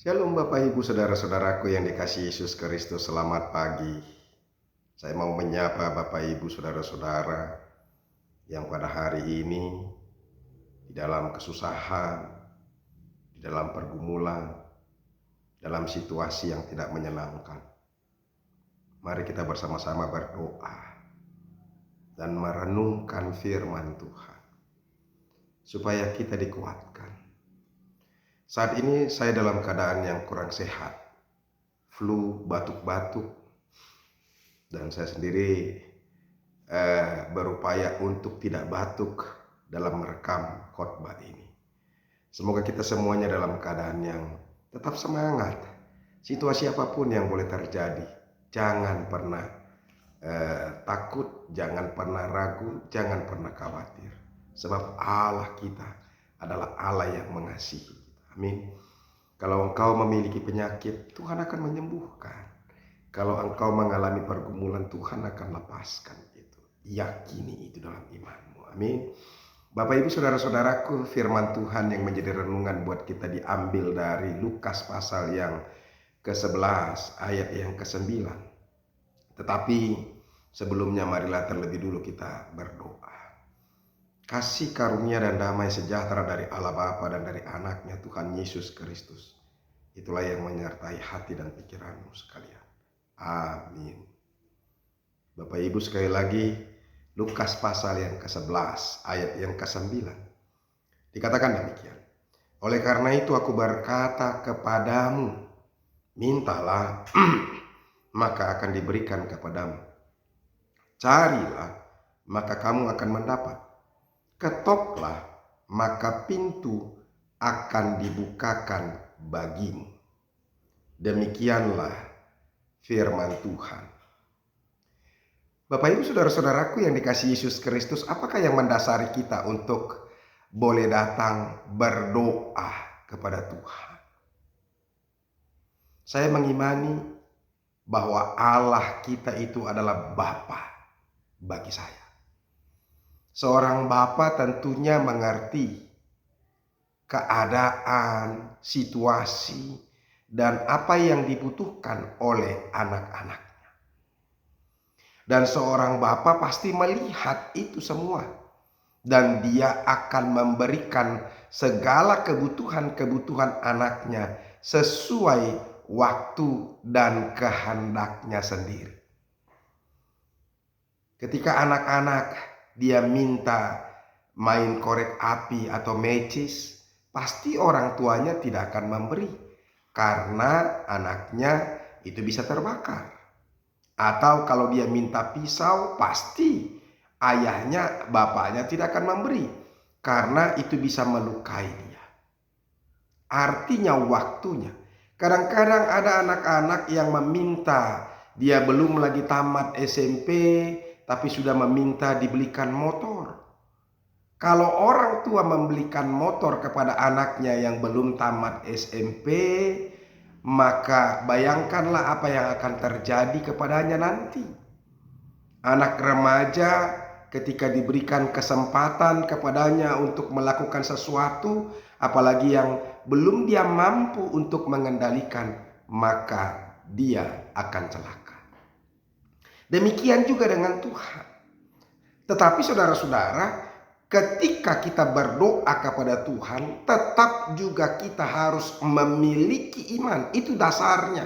Shalom Bapak Ibu Saudara-saudaraku yang dikasihi Yesus Kristus, selamat pagi. Saya mau menyapa Bapak Ibu Saudara-saudara yang pada hari ini di dalam kesusahan, di dalam pergumulan, dalam situasi yang tidak menyenangkan. Mari kita bersama-sama berdoa dan merenungkan firman Tuhan supaya kita dikuatkan. Saat ini saya dalam keadaan yang kurang sehat, flu, batuk-batuk, dan saya sendiri berupaya untuk tidak batuk dalam merekam khotbah ini. Semoga kita semuanya dalam keadaan yang tetap semangat. Situasi apapun yang boleh terjadi, jangan pernah takut, jangan pernah ragu, jangan pernah khawatir. Sebab Allah kita adalah Allah yang mengasihi. Amin. Kalau engkau memiliki penyakit, Tuhan akan menyembuhkan. Kalau engkau mengalami pergumulan, Tuhan akan lepaskan itu. Yakini itu dalam imanmu. Amin. Bapak Ibu Saudara-saudaraku, firman Tuhan yang menjadi renungan buat kita diambil dari Lukas pasal yang ke-11 ayat yang ke-9. Tetapi sebelumnya marilah terlebih dulu kita berdoa. Kasih karunia dan damai sejahtera dari Allah Bapa dan dari anaknya Tuhan Yesus Kristus, itulah yang menyertai hati dan pikiranmu sekalian. Amin. Bapak Ibu, sekali lagi Lukas pasal yang ke-11 ayat yang ke-9 dikatakan demikian. Oleh karena itu aku berkata kepadamu, mintalah maka akan diberikan kepadamu. Carilah maka kamu akan mendapat. Ketoklah maka pintu akan dibukakan bagimu. Demikianlah firman Tuhan. Bapak Ibu Saudara-saudaraku yang dikasihi Yesus Kristus, apakah yang mendasari kita untuk boleh datang berdoa kepada Tuhan? Saya mengimani bahwa Allah kita itu adalah Bapa bagi saya. Seorang bapa tentunya mengerti keadaan, situasi, dan apa yang dibutuhkan oleh anak-anaknya. Dan seorang bapa pasti melihat itu semua. Dan dia akan memberikan segala kebutuhan-kebutuhan anaknya sesuai waktu dan kehendaknya sendiri. Ketika anak-anak dia minta main korek api atau matches, pasti orang tuanya tidak akan memberi karena anaknya itu bisa terbakar. Atau kalau dia minta pisau, pasti ayahnya, bapaknya tidak akan memberi karena itu bisa melukai dia. Artinya waktunya. Kadang-kadang ada anak-anak yang meminta, dia belum lagi tamat SMP, tapi sudah meminta dibelikan motor. Kalau orang tua membelikan motor kepada anaknya yang belum tamat SMP, maka bayangkanlah apa yang akan terjadi kepadanya nanti. Anak remaja ketika diberikan kesempatan kepadanya untuk melakukan sesuatu, apalagi yang belum dia mampu untuk mengendalikan, maka dia akan celaka. Demikian juga dengan Tuhan. Tetapi saudara-saudara, ketika kita berdoa kepada Tuhan, tetap juga kita harus memiliki iman. Itu dasarnya.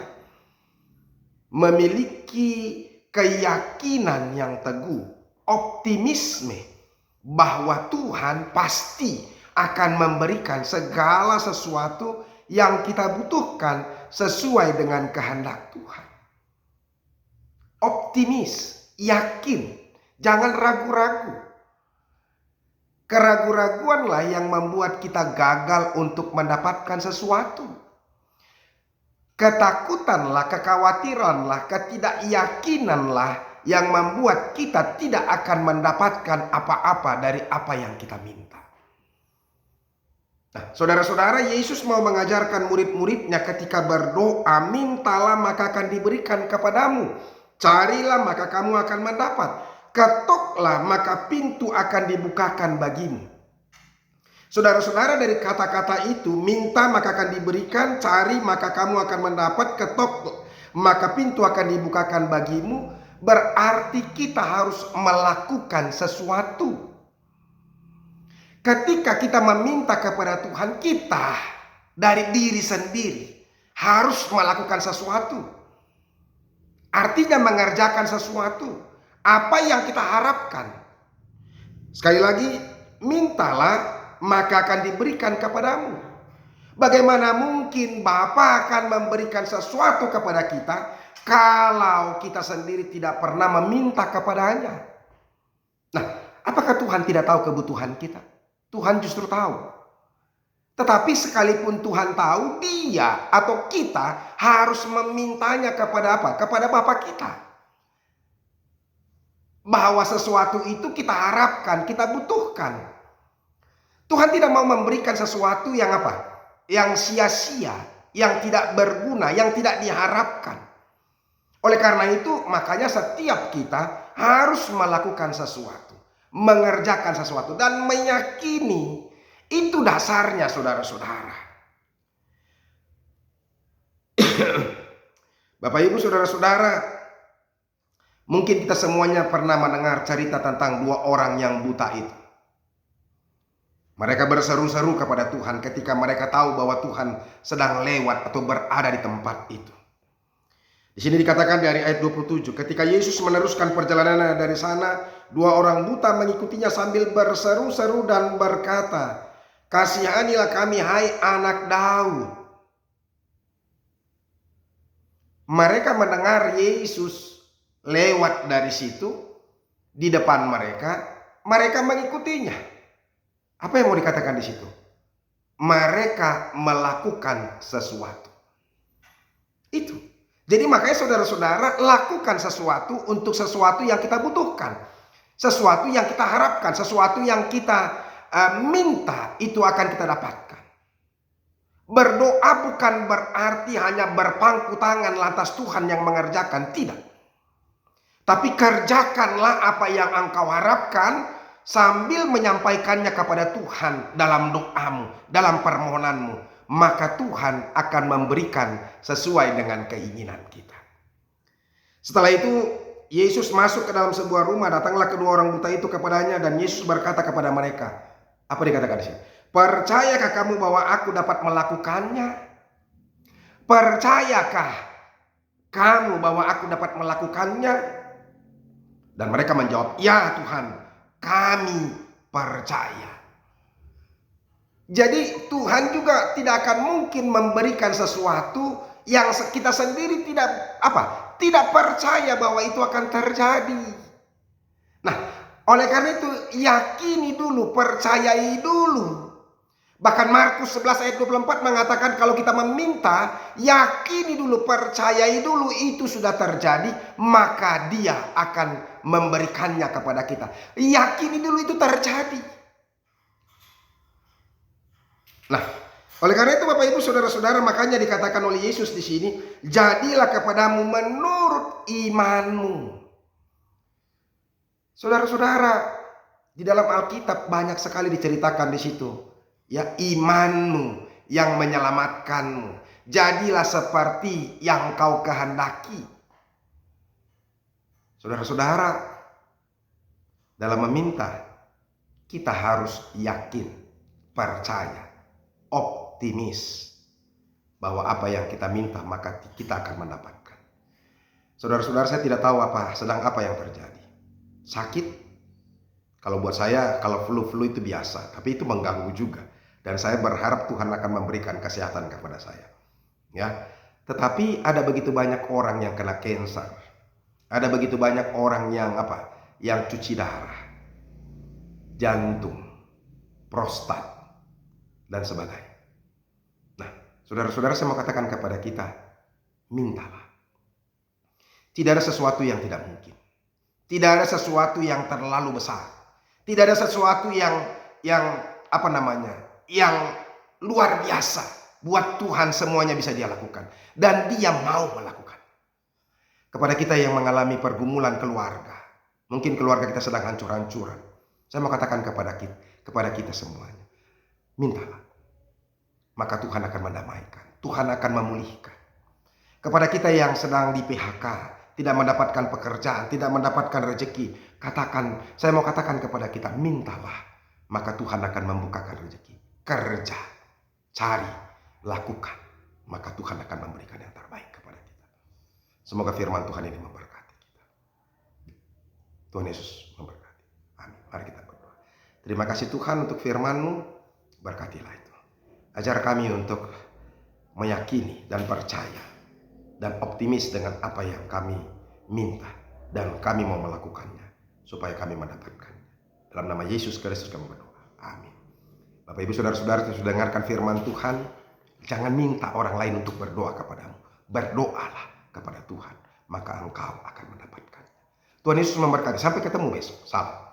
Memiliki keyakinan yang teguh, optimisme bahwa Tuhan pasti akan memberikan segala sesuatu yang kita butuhkan sesuai dengan kehendak Tuhan. Optimis, yakin, jangan ragu-ragu. Keraguan-raguanlah yang membuat kita gagal untuk mendapatkan sesuatu. Ketakutanlah, kekhawatiranlah, ketidakyakinanlah yang membuat kita tidak akan mendapatkan apa-apa dari apa yang kita minta. Nah, saudara-saudara, Yesus mau mengajarkan murid-muridnya ketika berdoa, mintalah maka akan diberikan kepadamu. Carilah maka kamu akan mendapat. Ketoklah maka pintu akan dibukakan bagimu. Saudara-saudara, dari kata-kata itu, minta maka akan diberikan, cari maka kamu akan mendapat, ketok maka pintu akan dibukakan bagimu. Berarti kita harus melakukan sesuatu. Ketika kita meminta kepada Tuhan, kita dari diri sendiri harus melakukan sesuatu. Artinya mengerjakan sesuatu. Apa yang kita harapkan. Sekali lagi, mintalah maka akan diberikan kepadamu. Bagaimana mungkin Bapa akan memberikan sesuatu kepada kita kalau kita sendiri tidak pernah meminta kepadanya? Nah, apakah Tuhan tidak tahu kebutuhan kita? Tuhan justru tahu. Tetapi sekalipun Tuhan tahu, dia atau kita harus memintanya kepada apa? Kepada Bapa kita. Bahwa sesuatu itu kita harapkan, kita butuhkan. Tuhan tidak mau memberikan sesuatu yang apa? Yang sia-sia, yang tidak berguna, yang tidak diharapkan. Oleh karena itu, makanya setiap kita harus melakukan sesuatu, mengerjakan sesuatu, dan meyakini itu dasarnya, saudara-saudara. Bapak Ibu, saudara-saudara, mungkin kita semuanya pernah mendengar cerita tentang dua orang yang buta itu. Mereka berseru-seru kepada Tuhan ketika mereka tahu bahwa Tuhan sedang lewat atau berada di tempat itu. Di sini dikatakan dari ayat 27, ketika Yesus meneruskan perjalanannya dari sana, dua orang buta mengikutinya sambil berseru-seru dan berkata, "Kasihanilah kami, hai anak Daud." Mereka mendengar Yesus lewat dari situ di depan mereka, mereka mengikutinya. Apa yang mau dikatakan di situ? Mereka melakukan sesuatu. Itu. Jadi makanya saudara-saudara, lakukan sesuatu untuk sesuatu yang kita butuhkan. Sesuatu yang kita harapkan, sesuatu yang kita minta, itu akan kita dapatkan. Berdoa bukan berarti hanya berpangku tangan lantas Tuhan yang mengerjakan, tidak. Tapi kerjakanlah apa yang engkau harapkan, sambil menyampaikannya kepada Tuhan dalam doamu, dalam permohonanmu, maka Tuhan akan memberikan sesuai dengan keinginan kita. Setelah itu Yesus masuk ke dalam sebuah rumah, datanglah kedua orang buta itu kepadanya dan Yesus berkata kepada mereka, apa dikatakan di sini? Percayakah kamu bahwa aku dapat melakukannya? Percayakah kamu bahwa aku dapat melakukannya? Dan mereka menjawab, ya Tuhan, kami percaya. Jadi Tuhan juga tidak akan mungkin memberikan sesuatu yang kita sendiri tidak percaya bahwa itu akan terjadi. Nah, oleh karena itu yakini dulu, percayai dulu. Bahkan Markus 11 ayat 24 mengatakan kalau kita meminta, yakini dulu, percayai dulu itu sudah terjadi, maka Dia akan memberikannya kepada kita. Yakini dulu itu terjadi. Nah, oleh karena itu Bapak Ibu Saudara-saudara, makanya dikatakan oleh Yesus di sini, jadilah kepadamu menurut imanmu. Saudara-saudara, di dalam Alkitab banyak sekali diceritakan di situ. Ya, imanmu yang menyelamatkanmu. Jadilah seperti yang kau kehendaki. Saudara-saudara, dalam meminta kita harus yakin, percaya, optimis bahwa apa yang kita minta maka kita akan mendapatkan. Saudara-saudara, saya tidak tahu sedang apa yang terjadi. Sakit? Kalau buat saya, kalau flu itu biasa, tapi itu mengganggu juga. Dan saya berharap Tuhan akan memberikan kesehatan kepada saya. Ya, tetapi ada begitu banyak orang yang kena kanker. Ada begitu banyak orang yang yang cuci darah, jantung, prostat, dan sebagainya. Nah, saudara-saudara, saya mau katakan kepada kita, mintalah. Tidak ada sesuatu yang tidak mungkin. Tidak ada sesuatu yang terlalu besar. Tidak ada sesuatu yang luar biasa. Buat Tuhan semuanya bisa Dia lakukan. Dan Dia mau melakukan. Kepada kita yang mengalami pergumulan keluarga. Mungkin keluarga kita sedang hancur-hancuran. Saya mau katakan kepada kita semuanya. mintalah. Maka Tuhan akan mendamaikan, Tuhan akan memulihkan. Kepada kita yang sedang di PHK, tidak mendapatkan pekerjaan, tidak mendapatkan rezeki, saya mau katakan kepada kita, mintalah. Maka Tuhan akan membukakan rezeki. Kerja, cari, lakukan. Maka Tuhan akan memberikan yang terbaik kepada kita. Semoga firman Tuhan ini memberkati kita. Tuhan Yesus memberkati. Amin. Mari kita berdoa. Terima kasih Tuhan untuk firman-Mu. Berkatilah itu. Ajar kami untuk meyakini dan percaya dan optimis dengan apa yang kami minta, dan kami mau melakukannya supaya kami mendapatkannya. Dalam nama Yesus Kristus kami berdoa. Amin. Bapak Ibu Saudara-saudara yang sudah dengarkan firman Tuhan, jangan minta orang lain untuk berdoa kepadamu. Berdoalah kepada Tuhan, maka engkau akan mendapatkannya. Tuhan Yesus memberkati. Sampai ketemu besok. Salam.